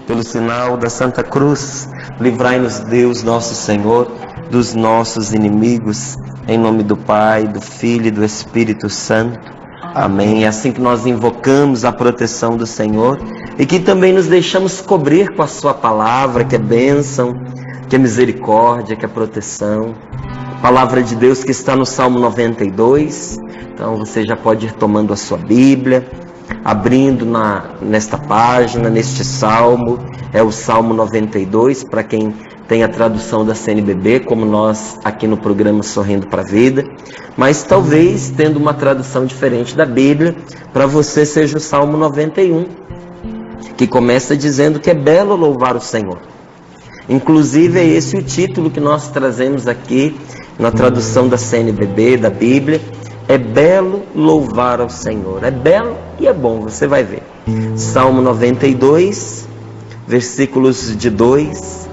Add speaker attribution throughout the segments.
Speaker 1: Pelo sinal da Santa Cruz, livrai-nos Deus, nosso Senhor, dos nossos inimigos, em nome do Pai, do Filho e do Espírito Santo. Amém. É assim que nós invocamos a proteção do Senhor e que também nos deixamos cobrir com a sua palavra, que é bênção, que é misericórdia, que é proteção. Palavra de Deus que está no Salmo 92. Então você já pode ir tomando a sua Bíblia, abrindo nesta página, neste salmo. É o Salmo 92, para quem tem a tradução da CNBB, como nós aqui no programa Sorrindo para a Vida. Mas talvez, tendo uma tradução diferente da Bíblia, para você seja o Salmo 91, que começa dizendo que é belo louvar o Senhor. Inclusive é esse o título que nós trazemos aqui na tradução da CNBB, da Bíblia. É belo louvar ao Senhor. É belo e é bom, você vai ver. Salmo 92, versículos de 2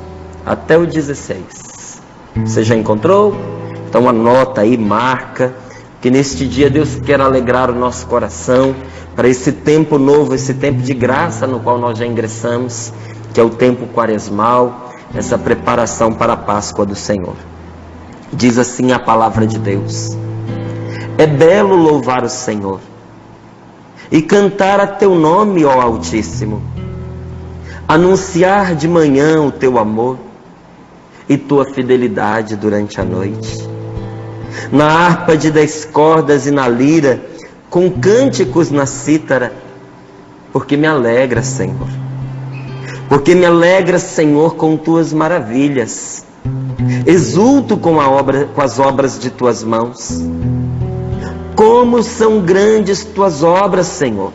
Speaker 1: até o 16. Você já encontrou? Então anota aí, marca, que neste dia Deus quer alegrar o nosso coração para esse tempo novo, esse tempo de graça no qual nós já ingressamos, que é o tempo quaresmal, essa preparação para a Páscoa do Senhor. Diz assim a palavra de Deus: é belo louvar o Senhor e cantar a teu nome, ó Altíssimo, anunciar de manhã o teu amor e tua fidelidade durante a noite. Na harpa de 10 cordas e na lira, com cânticos na cítara, porque me alegra, Senhor. Porque me alegra, Senhor, com tuas maravilhas. Exulto com as obras de tuas mãos. Como são grandes tuas obras, Senhor.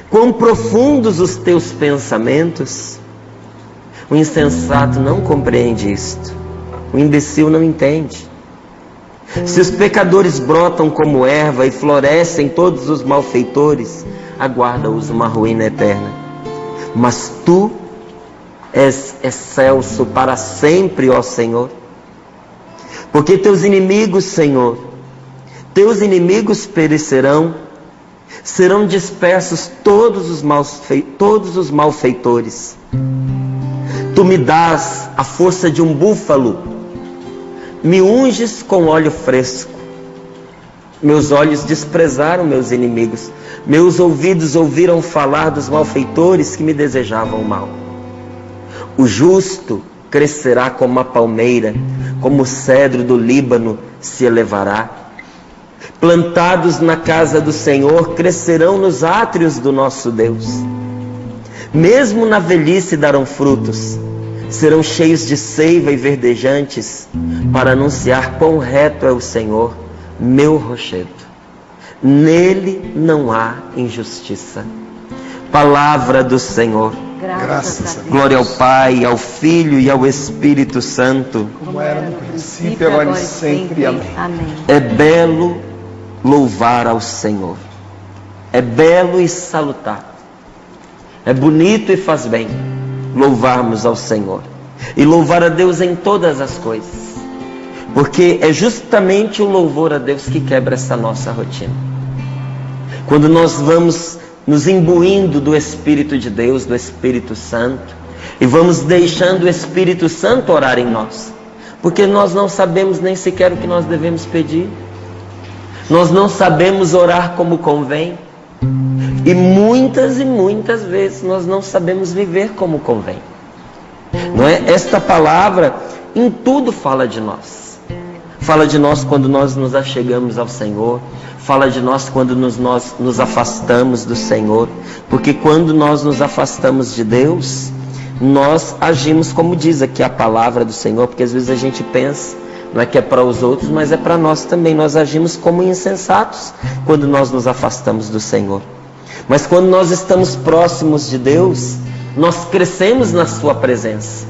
Speaker 1: Quão profundos os teus pensamentos. O insensato não compreende isto. O imbecil não entende. Se os pecadores brotam como erva e florescem todos os malfeitores, aguarda-os uma ruína eterna. Mas tu és excelso para sempre, ó Senhor. Porque teus inimigos, Senhor, teus inimigos perecerão, serão dispersos todos os malfeitores. Tu me dás a força de um búfalo, me unges com óleo fresco. Meus olhos desprezaram meus inimigos, meus ouvidos ouviram falar dos malfeitores que me desejavam mal. O justo crescerá como a palmeira, como o cedro do Líbano se elevará. Plantados na casa do Senhor, crescerão nos átrios do nosso Deus. Mesmo na velhice darão frutos, serão cheios de seiva e verdejantes, para anunciar quão reto é o Senhor, meu rochedo. Nele não há injustiça. Palavra do Senhor.
Speaker 2: Graças a Deus.
Speaker 1: Glória ao Pai, ao Filho e ao Espírito Santo.
Speaker 2: Como era no princípio, agora e sempre. Amém.
Speaker 1: É belo louvar ao Senhor. É belo e salutar. É bonito e faz bem louvarmos ao Senhor. E louvar a Deus em todas as coisas. Porque é justamente o louvor a Deus que quebra essa nossa rotina. Quando nós vamos nos imbuindo do Espírito de Deus, do Espírito Santo, e vamos deixando o Espírito Santo orar em nós. Porque nós não sabemos nem sequer o que nós devemos pedir. Nós não sabemos orar como convém. E muitas vezes nós não sabemos viver como convém. Não é? Esta palavra em tudo fala de nós. Fala de nós quando nós nos achegamos ao Senhor. Fala de nós quando nós nos afastamos do Senhor. Porque quando nós nos afastamos de Deus, nós agimos como diz aqui a palavra do Senhor. Porque às vezes a gente pensa, não é que é para os outros, mas é para nós também. Nós agimos como insensatos quando nós nos afastamos do Senhor. Mas quando nós estamos próximos de Deus, nós crescemos na sua presença.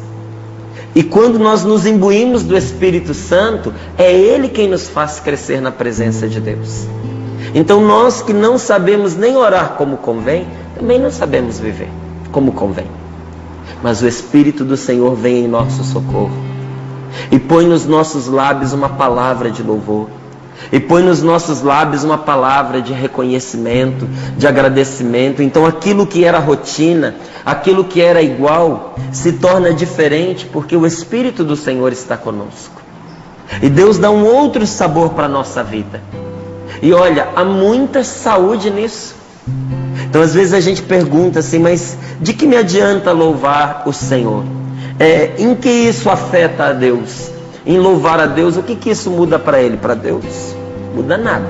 Speaker 1: E quando nós nos imbuímos do Espírito Santo, é Ele quem nos faz crescer na presença de Deus. Então nós que não sabemos nem orar como convém, também não sabemos viver como convém. Mas o Espírito do Senhor vem em nosso socorro e põe nos nossos lábios uma palavra de louvor, e põe nos nossos lábios uma palavra de reconhecimento, de agradecimento. Então aquilo que era rotina, aquilo que era igual, se torna diferente, porque o Espírito do Senhor está conosco. E Deus dá um outro sabor para a nossa vida. E olha, há muita saúde nisso. Então às vezes a gente pergunta assim, mas de que me adianta louvar o Senhor? Em que isso afeta a Deus? Em louvar a Deus, o que isso muda para Ele? Para Deus? Muda nada.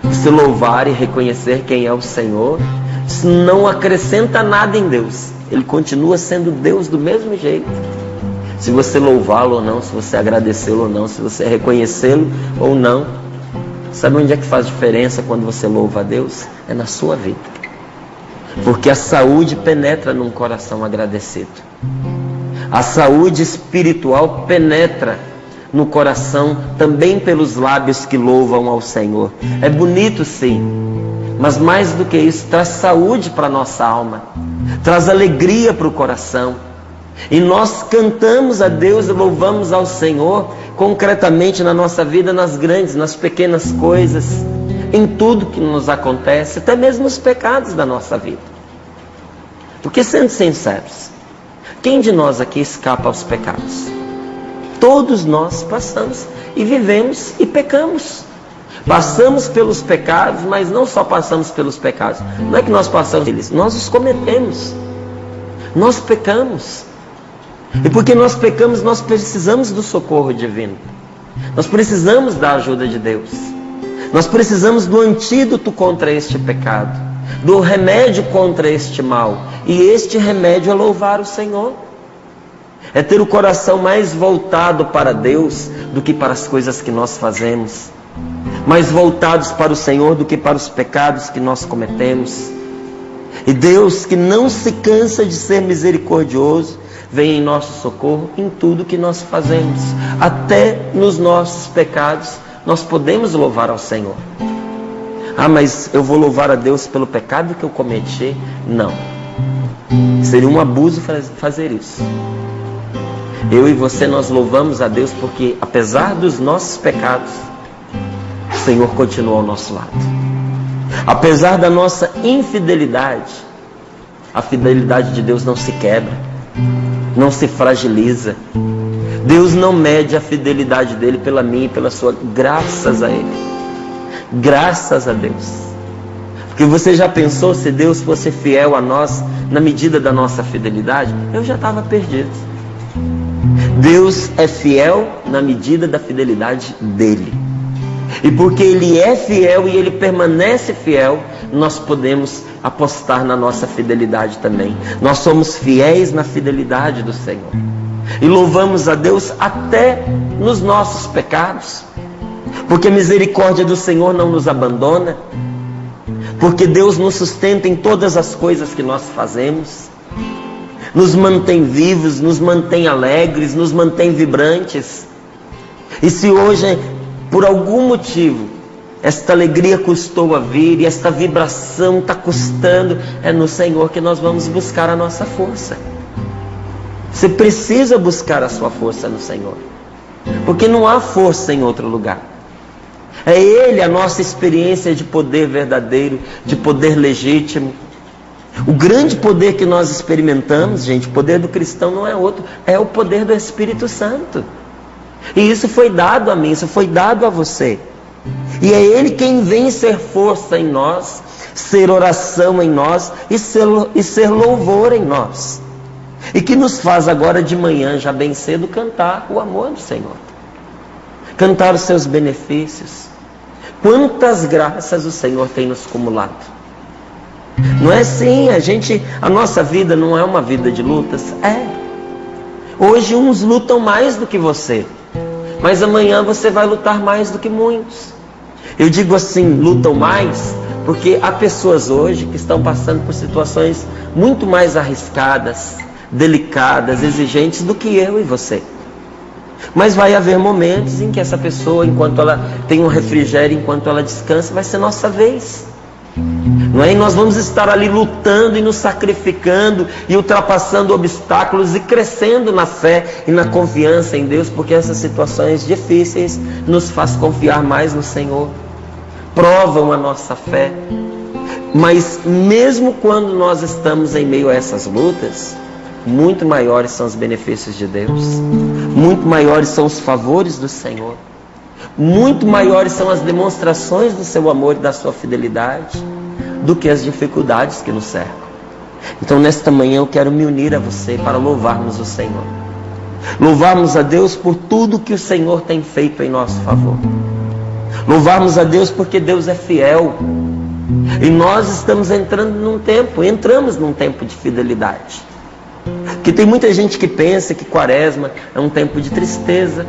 Speaker 1: Você louvar e reconhecer quem é o Senhor, isso não acrescenta nada em Deus. Ele continua sendo Deus do mesmo jeito. Se você louvá-lo ou não, se você agradecê-lo ou não, se você reconhecê-lo ou não. Sabe onde é que faz diferença quando você louva a Deus? É na sua vida. Porque a saúde penetra num coração agradecido. A saúde espiritual penetra no coração também pelos lábios que louvam ao Senhor. É bonito sim, mas mais do que isso, traz saúde para a nossa alma, traz alegria para o coração. E nós cantamos a Deus e louvamos ao Senhor concretamente na nossa vida, nas grandes, nas pequenas coisas, em tudo que nos acontece, até mesmo nos pecados da nossa vida. Porque sendo sinceros, quem de nós aqui escapa aos pecados? Todos nós passamos e vivemos e pecamos. Passamos pelos pecados, mas não só passamos pelos pecados. Não é que nós passamos eles, nós os cometemos. Nós pecamos. E porque nós pecamos, nós precisamos do socorro divino. Nós precisamos da ajuda de Deus. Nós precisamos do antídoto contra este pecado, do remédio contra este mal. E este remédio é louvar o Senhor. É ter o coração mais voltado para Deus do que para as coisas que nós fazemos. Mais voltados para o Senhor do que para os pecados que nós cometemos. E Deus, que não se cansa de ser misericordioso, vem em nosso socorro em tudo que nós fazemos. Até nos nossos pecados nós podemos louvar ao Senhor. Ah, mas eu vou louvar a Deus pelo pecado que eu cometi? Não. Seria um abuso fazer isso. Eu e você, nós louvamos a Deus porque, apesar dos nossos pecados, o Senhor continua ao nosso lado. Apesar da nossa infidelidade, a fidelidade de Deus não se quebra, não se fragiliza. Deus não mede a fidelidade dele pela minha e pela sua, graças a Ele. Graças a Deus. Porque você já pensou, se Deus fosse fiel a nós na medida da nossa fidelidade? Eu já estava perdido. Deus é fiel na medida da fidelidade dele. E porque Ele é fiel e Ele permanece fiel, nós podemos apostar na nossa fidelidade também. Nós somos fiéis na fidelidade do Senhor. E louvamos a Deus até nos nossos pecados. Porque a misericórdia do Senhor não nos abandona. Porque Deus nos sustenta em todas as coisas que nós fazemos. Nos mantém vivos, nos mantém alegres, nos mantém vibrantes. E se hoje, por algum motivo, esta alegria custou a vir e esta vibração está custando, é no Senhor que nós vamos buscar a nossa força. Você precisa buscar a sua força no Senhor, porque não há força em outro lugar. É Ele a nossa experiência de poder verdadeiro, de poder legítimo. O grande poder que nós experimentamos, gente, o poder do cristão não é outro, é o poder do Espírito Santo. E isso foi dado a mim, isso foi dado a você. E é Ele quem vem ser força em nós, ser oração em nós e ser louvor em nós. E que nos faz agora de manhã, já bem cedo, cantar o amor do Senhor. Cantar os seus benefícios. Quantas graças o Senhor tem nos acumulado. Não é assim, a nossa vida não é uma vida de lutas. É. Hoje uns lutam mais do que você. Mas amanhã você vai lutar mais do que muitos. Eu digo assim, lutam mais, porque há pessoas hoje que estão passando por situações muito mais arriscadas, delicadas, exigentes do que eu e você. Mas vai haver momentos em que essa pessoa, enquanto ela tem um refrigério, enquanto ela descansa, vai ser nossa vez. não é? E nós vamos estar ali lutando e nos sacrificando e ultrapassando obstáculos e crescendo na fé e na confiança em Deus, porque essas situações difíceis nos faz confiar mais no Senhor, provam a nossa fé. Mas mesmo quando nós estamos em meio a essas lutas, muito maiores são os benefícios de Deus, muito maiores são os favores do Senhor, muito maiores são as demonstrações do seu amor e da sua fidelidade do que as dificuldades que nos cercam. Então nesta manhã eu quero me unir a você para louvarmos o Senhor, louvarmos a Deus por tudo que o Senhor tem feito em nosso favor, louvarmos a Deus porque Deus é fiel e nós estamos entramos num tempo de fidelidade. Que tem muita gente que pensa que Quaresma é um tempo de tristeza,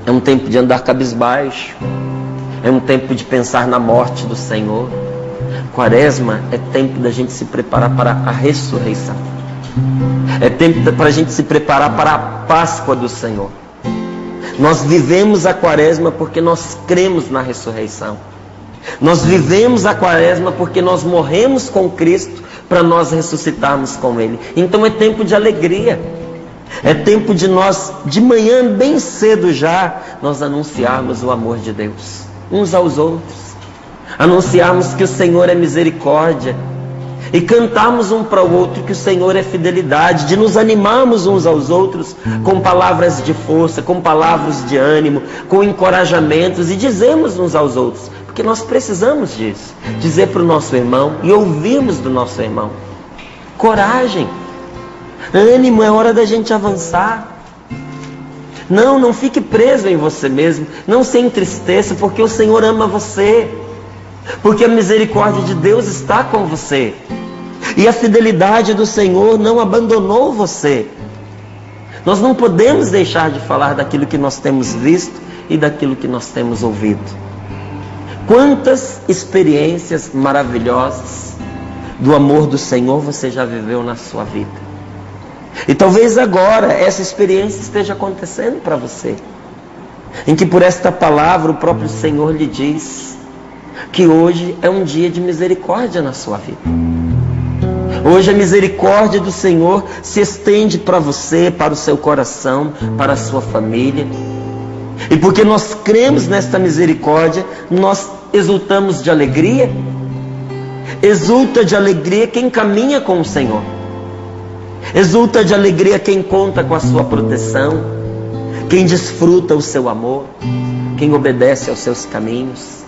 Speaker 1: é um tempo de andar cabisbaixo, é um tempo de pensar na morte do Senhor. Quaresma é tempo da gente se preparar para a ressurreição, é tempo para a gente se preparar para a Páscoa do Senhor. Nós vivemos a Quaresma porque nós cremos na ressurreição. Nós vivemos a Quaresma porque nós morremos com Cristo para nós ressuscitarmos com Ele. Então é tempo de alegria, é tempo de nós, de manhã bem cedo já, nós anunciarmos o amor de Deus uns aos outros, anunciarmos que o Senhor é misericórdia e cantarmos um para o outro que o Senhor é fidelidade, de nos animarmos uns aos outros com palavras de força, com palavras de ânimo, com encorajamentos, e dizermos uns aos outros, porque nós precisamos disso, dizer para o nosso irmão e ouvirmos do nosso irmão: coragem, ânimo, é hora da gente avançar. Não fique preso em você mesmo, não se entristeça, porque o Senhor ama você, porque a misericórdia de Deus está com você, e a fidelidade do Senhor não abandonou você. Nós não podemos deixar de falar daquilo que nós temos visto e daquilo que nós temos ouvido. Quantas experiências maravilhosas do amor do Senhor você já viveu na sua vida? E talvez agora essa experiência esteja acontecendo para você, em que por esta palavra o próprio Senhor lhe diz que hoje é um dia de misericórdia na sua vida. Hoje a misericórdia do Senhor se estende para você, para o seu coração, para a sua família. E porque nós cremos nesta misericórdia, nós exultamos de alegria. Exulta de alegria quem caminha com o Senhor. Exulta de alegria quem conta com a sua proteção, quem desfruta o seu amor, quem obedece aos seus caminhos.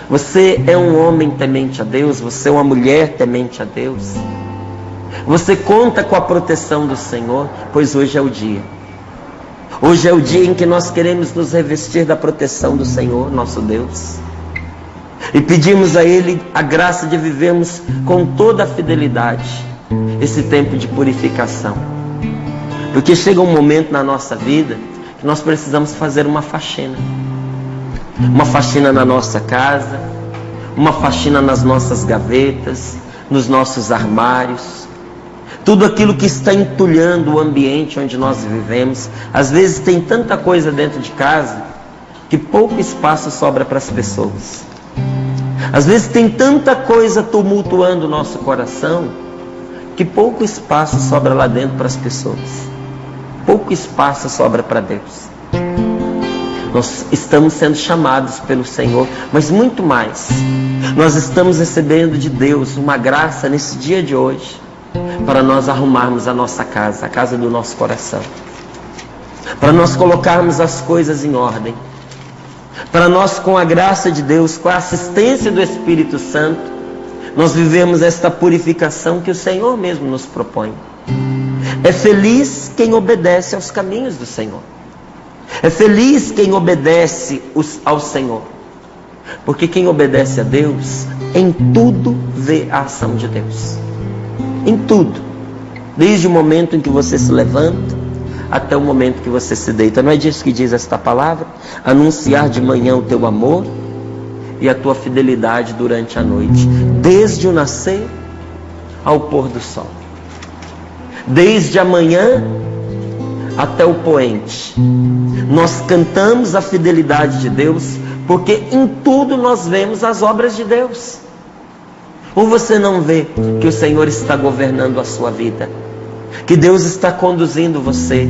Speaker 1: Você é um homem temente a Deus, você é uma mulher temente a Deus. Você conta com a proteção do Senhor, pois hoje é o dia. Hoje é o dia em que nós queremos nos revestir da proteção do Senhor, nosso Deus. E pedimos a Ele a graça de vivermos com toda a fidelidade esse tempo de purificação. Porque chega um momento na nossa vida que nós precisamos fazer uma faxina. Uma faxina na nossa casa, uma faxina nas nossas gavetas, nos nossos armários. Tudo aquilo que está entulhando o ambiente onde nós vivemos. Às vezes tem tanta coisa dentro de casa que pouco espaço sobra para as pessoas. Às vezes tem tanta coisa tumultuando o nosso coração que pouco espaço sobra lá dentro para as pessoas. Pouco espaço sobra para Deus. Nós estamos sendo chamados pelo Senhor, mas muito mais. Nós estamos recebendo de Deus uma graça nesse dia de hoje, para nós arrumarmos a nossa casa, a casa do nosso coração. Para nós colocarmos as coisas em ordem. Para nós, com a graça de Deus, com a assistência do Espírito Santo, nós vivemos esta purificação que o Senhor mesmo nos propõe. É feliz quem obedece aos caminhos do Senhor. É feliz quem obedece ao Senhor. Porque quem obedece a Deus, em tudo vê a ação de Deus. Em tudo. Desde o momento em que você se levanta, até o momento que você se deita. Não é disso que diz esta palavra? Anunciar de manhã o teu amor e a tua fidelidade durante a noite, desde o nascer ao pôr do sol, desde a manhã até o poente. Nós cantamos a fidelidade de Deus, porque em tudo nós vemos as obras de Deus. Ou você não vê que o Senhor está governando a sua vida, que Deus está conduzindo você,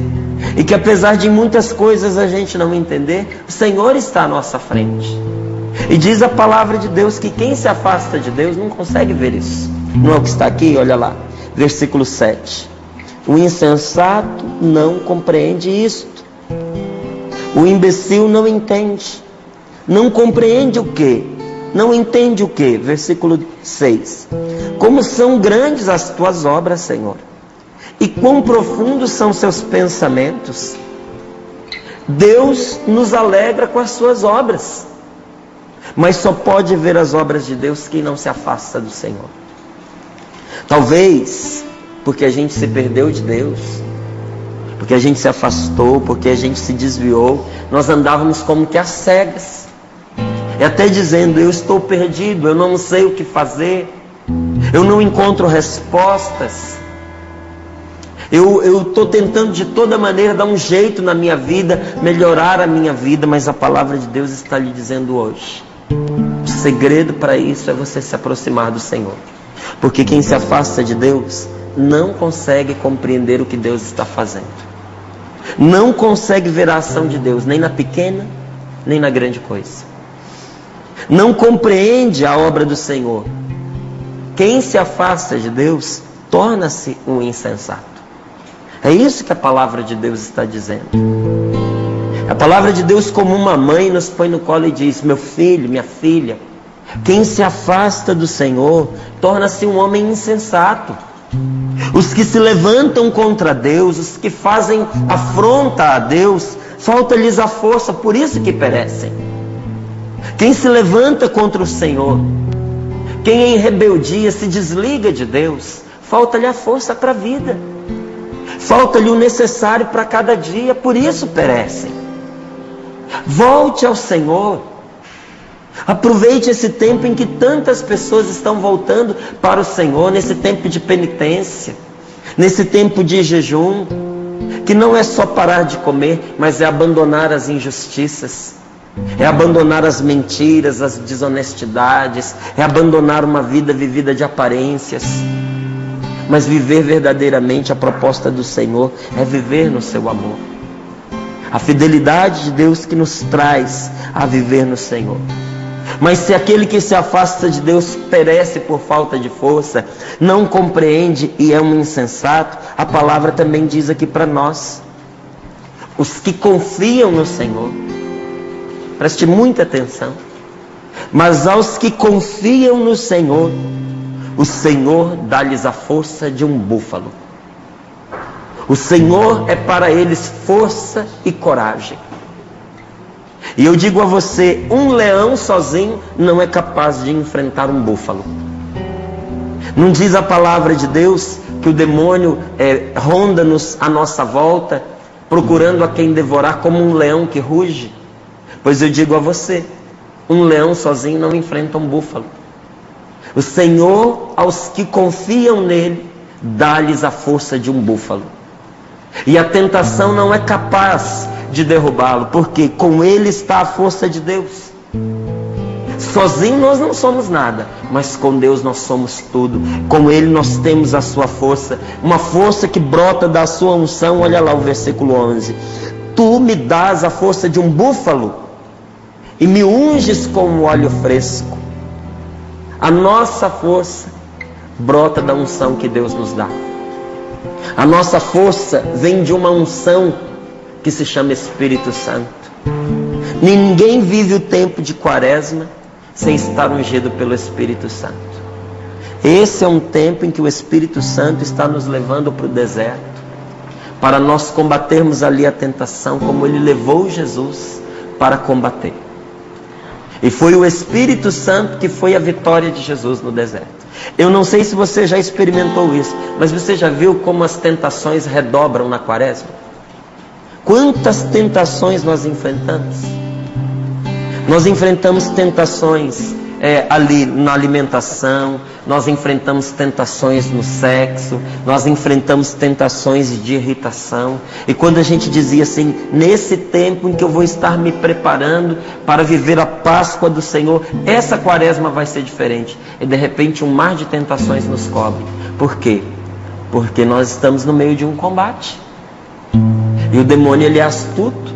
Speaker 1: e que apesar de muitas coisas a gente não entender, o Senhor está à nossa frente. E diz a palavra de Deus que quem se afasta de Deus não consegue ver isso. Não é o que está aqui? Olha lá, versículo 7. O insensato não compreende isto. O imbecil não entende. Não compreende o quê? Não entende o quê? Versículo 6. Como são grandes as tuas obras, Senhor, e quão profundos são seus pensamentos. Deus nos alegra com as suas obras, mas só pode ver as obras de Deus quem não se afasta do Senhor. Talvez porque a gente se perdeu de Deus, porque a gente se afastou, porque a gente se desviou, nós andávamos como que às cegas, e até dizendo: eu estou perdido, eu não sei o que fazer, eu não encontro respostas, eu estou tentando de toda maneira dar um jeito na minha vida, melhorar a minha vida. Mas a palavra de Deus está lhe dizendo hoje: o segredo para isso é você se aproximar do Senhor, porque quem se afasta de Deus não consegue compreender o que Deus está fazendo, não consegue ver a ação de Deus, nem na pequena, nem na grande coisa, não compreende a obra do Senhor. Quem se afasta de Deus torna-se um insensato. É isso que a palavra de Deus está dizendo. A palavra de Deus, como uma mãe, nos põe no colo e diz: meu filho, minha filha, quem se afasta do Senhor torna-se um homem insensato. Os que se levantam contra Deus, os que fazem afronta a Deus, falta-lhes a força, por isso que perecem. Quem se levanta contra o Senhor, quem em rebeldia se desliga de Deus, falta-lhe a força para a vida, falta-lhe o necessário para cada dia, por isso perecem. Volte ao Senhor. Aproveite esse tempo em que tantas pessoas estão voltando para o Senhor, nesse tempo de penitência, nesse tempo de jejum, que não é só parar de comer, mas é abandonar as injustiças, é abandonar as mentiras, as desonestidades, é abandonar uma vida vivida de aparências. Mas viver verdadeiramente a proposta do Senhor é viver no seu amor. A fidelidade de Deus que nos traz a viver no Senhor. Mas se aquele que se afasta de Deus perece por falta de força, não compreende e é um insensato, a palavra também diz aqui para nós: os que confiam no Senhor, preste muita atenção, mas aos que confiam no Senhor, o Senhor dá-lhes a força de um búfalo. O Senhor é para eles força e coragem. E eu digo a você, um leão sozinho não é capaz de enfrentar um búfalo. Não diz a palavra de Deus que o demônio ronda-nos à nossa volta, procurando a quem devorar, como um leão que ruge? Pois eu digo a você, um leão sozinho não enfrenta um búfalo. O Senhor, aos que confiam nele, dá-lhes a força de um búfalo. E a tentação não é capaz de derrubá-lo, porque com ele está a força de Deus. Sozinho nós não somos nada, mas com Deus nós somos tudo. Com ele nós temos a sua força, uma força que brota da sua unção. Olha lá o versículo 11: tu me dás a força de um búfalo e me unges com um óleo fresco. A nossa força brota da unção que Deus nos dá. A nossa força vem de uma unção que se chama Espírito Santo. Ninguém vive o tempo de Quaresma sem estar ungido pelo Espírito Santo. Esse é um tempo em que o Espírito Santo está nos levando para o deserto, para nós combatermos ali a tentação, como ele levou Jesus para combater. E foi o Espírito Santo que foi a vitória de Jesus no deserto. Eu não sei se você já experimentou isso, mas você já viu como as tentações redobram na Quaresma? Quantas tentações nós enfrentamos? Nós enfrentamos tentações ali na alimentação, nós enfrentamos tentações no sexo, nós enfrentamos tentações de irritação. E quando a gente dizia assim, nesse tempo em que eu vou estar me preparando para viver a Páscoa do Senhor, essa quaresma vai ser diferente. E de repente um mar de tentações nos cobre. Por quê? Porque nós estamos no meio de um combate. E o demônio, ele é astuto.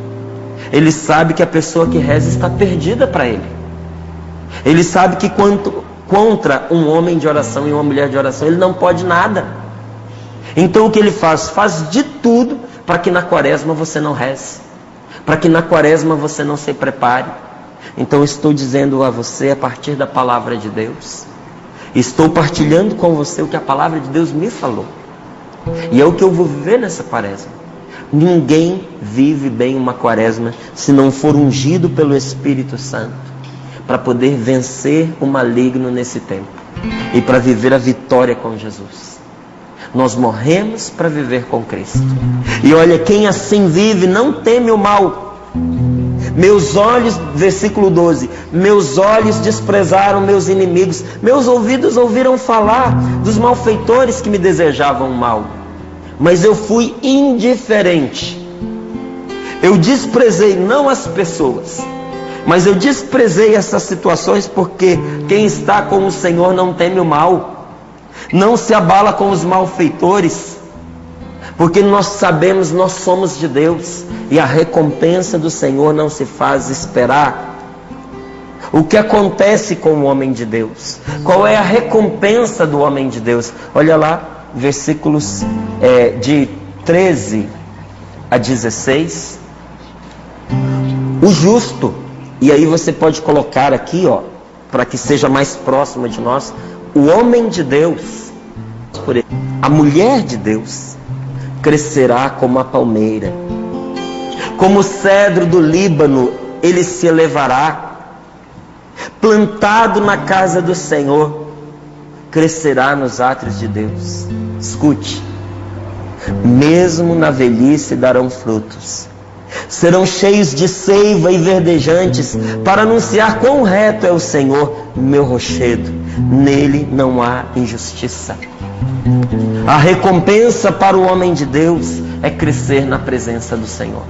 Speaker 1: Ele sabe que a pessoa que reza está perdida para ele. Ele sabe que contra um homem de oração e uma mulher de oração, ele não pode nada. Então o que ele faz? Faz de tudo para que na quaresma você não reze. Para que na quaresma você não se prepare. Então estou dizendo a você a partir da palavra de Deus. Estou partilhando com você o que a palavra de Deus me falou. E é o que eu vou viver nessa quaresma. Ninguém vive bem uma quaresma se não for ungido pelo Espírito Santo, para poder vencer o maligno nesse tempo e para viver a vitória com Jesus. Nós morremos para viver com Cristo. E olha, quem assim vive não teme o mal. Meus olhos, versículo 12, meus olhos desprezaram meus inimigos, meus ouvidos ouviram falar dos malfeitores que me desejavam mal. Mas eu fui indiferente. Eu desprezei não as pessoas, mas eu desprezei essas situações, porque quem está com o Senhor não teme o mal, não se abala com os malfeitores, porque nós sabemos, nós somos de Deus, e a recompensa do Senhor não se faz esperar. O que acontece com o homem de Deus? Qual é a recompensa do homem de Deus? Olha lá, versículos de 13 a 16. O justo, e aí você pode colocar aqui, para que seja mais próximo de nós, o homem de Deus, a mulher de Deus, crescerá como a palmeira, como o cedro do Líbano, ele se elevará, plantado na casa do Senhor, crescerá nos átrios de Deus. Escute, mesmo na velhice darão frutos, serão cheios de seiva e verdejantes, para anunciar quão reto é o Senhor, meu rochedo, nele não há injustiça. A recompensa para o homem de Deus é crescer na presença do Senhor,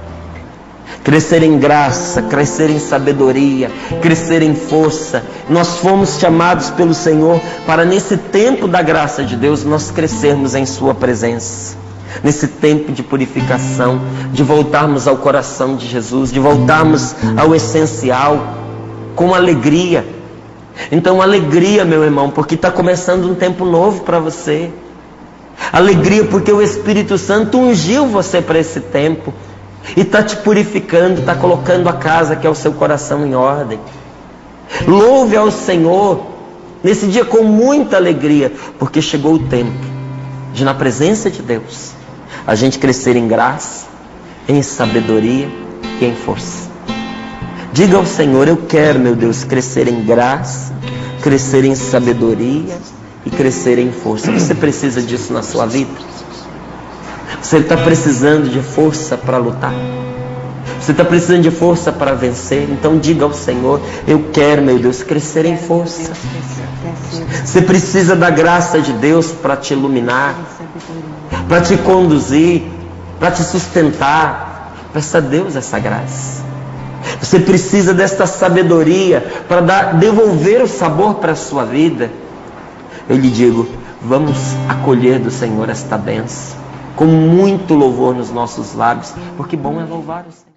Speaker 1: crescer em graça, crescer em sabedoria, crescer em força. Nós fomos chamados pelo Senhor para, nesse tempo da graça de Deus, nós crescermos em sua presença, nesse tempo de purificação, de voltarmos ao coração de Jesus, de voltarmos ao essencial, com alegria. Então, alegria, meu irmão, porque está começando um tempo novo para você. Alegria porque o Espírito Santo ungiu você para esse tempo e está te purificando, está colocando a casa que é o seu coração em ordem. Louve ao Senhor nesse dia com muita alegria, porque chegou o tempo de, na presença de Deus, a gente crescer em graça, em sabedoria e em força. Diga ao Senhor: eu quero, meu Deus, crescer em graça, crescer em sabedoria e crescer em força. Você precisa disso na sua vida? Você está precisando de força para lutar? Você está precisando de força para vencer? Então diga ao Senhor: eu quero, meu Deus, crescer em força. Você precisa da graça de Deus para te iluminar, para te conduzir, para te sustentar. Peça a Deus essa graça. Você precisa desta sabedoria para devolver o sabor para a sua vida. Eu lhe digo, vamos acolher do Senhor esta bênção, com muito louvor nos nossos lábios, porque bom é louvar o Senhor.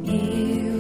Speaker 3: Eu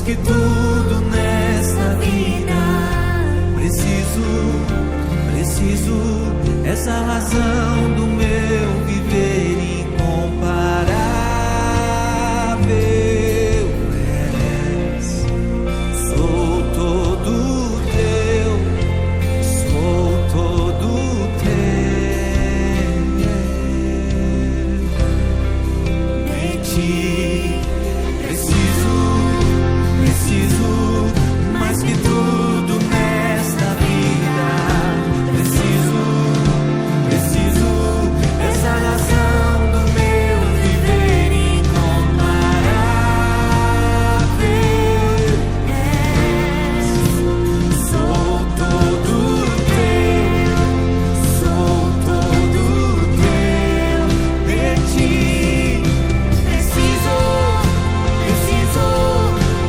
Speaker 3: que tudo nesta vida. Preciso, essa razão do meu viver incomparável és. Sou todo teu, sou todo teu. De ti preciso, mais que tudo nesta vida. Preciso, essa razão do meu viver incomparável és. Sou todo teu, sou todo teu. De ti preciso,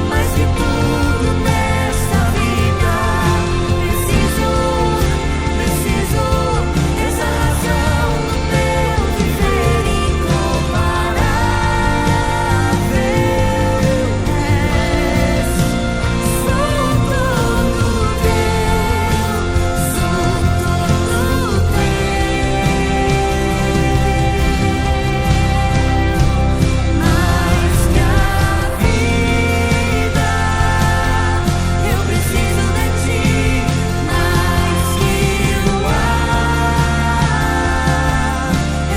Speaker 3: mais que tudo nesta vida. Preciso, essa razão do meu viver incomparável és. Sou todo teu, sou todo teu. Mais que a vida, eu preciso de ti. Mais que o ar,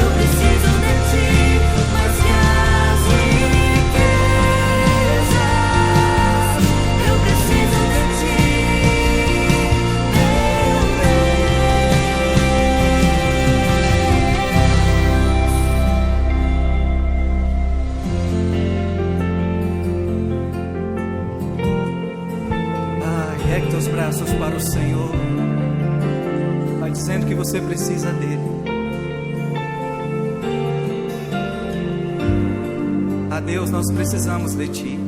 Speaker 3: eu preciso de ti. Mais que as riquezas, eu preciso de ti, ergue teus braços para o Senhor. Vai dizendo que você precisa dele. A Deus, nós precisamos de ti.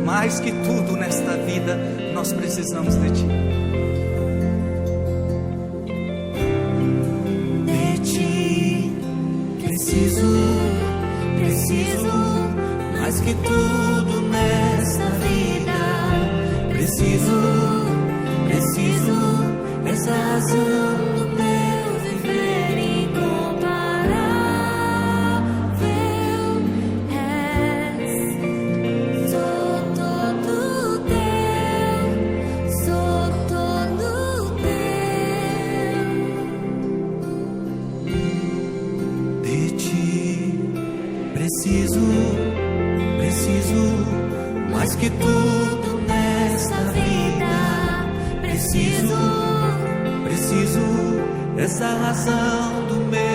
Speaker 3: Mais que tudo nesta vida, nós precisamos de ti. De ti preciso, mais que tudo nesta vida. Preciso, essa razão do meu viver incomparável és. Sou todo teu, sou todo teu. De ti preciso, mais que tudo nesta vida. Preciso, essa razão do meu